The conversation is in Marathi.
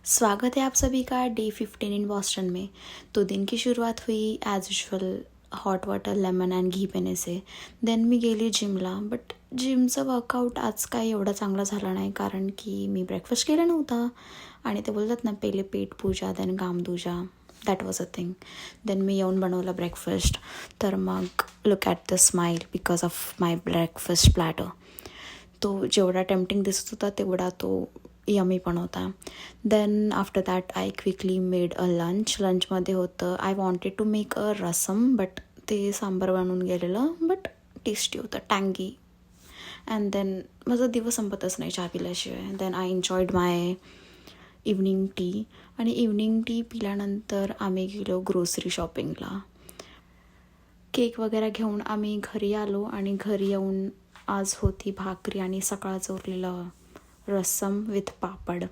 स्वागत है आप सभी का डे 15 इन बॉस्टन में। तो दिन की शुरुआत हुई as usual hot water lemon and ghee पिणे से. देन मी गेली जिमला. बट जिमचं वर्कआउट आज काय एवढा चांगला झाला नाही, कारण की मी ब्रेकफास्ट केला नव्हता. आणि ते बोलतात ना, पहिले पेट पूजा देन कामदूजा, that was a thing. Then मी येऊन बनवला ब्रेकफास्ट. तर मग look at the smile because of my breakfast platter. तो जेवढा टेम्पटिंग दिसत होता तेवढा तो यमी पण होता. Then after that I quickly made a लंचमध्ये होतं, I wanted to make a rasam, but ते सांबार बनून गेलेलं, बट टेस्टी होतं, टँगी. अँड देन माझा दिवस संपतच नाही चहा पिल्याशिवाय. Then I enjoyed my evening tea. आणि इव्हनिंग टी पिल्यानंतर आम्ही गेलो ग्रोसरी शॉपिंगला. केक वगैरे घेऊन आम्ही घरी आलो. आणि घरी येऊन आज होती भाकरी आणि सकाळचं उरलेलं रस्सम विथ पापड.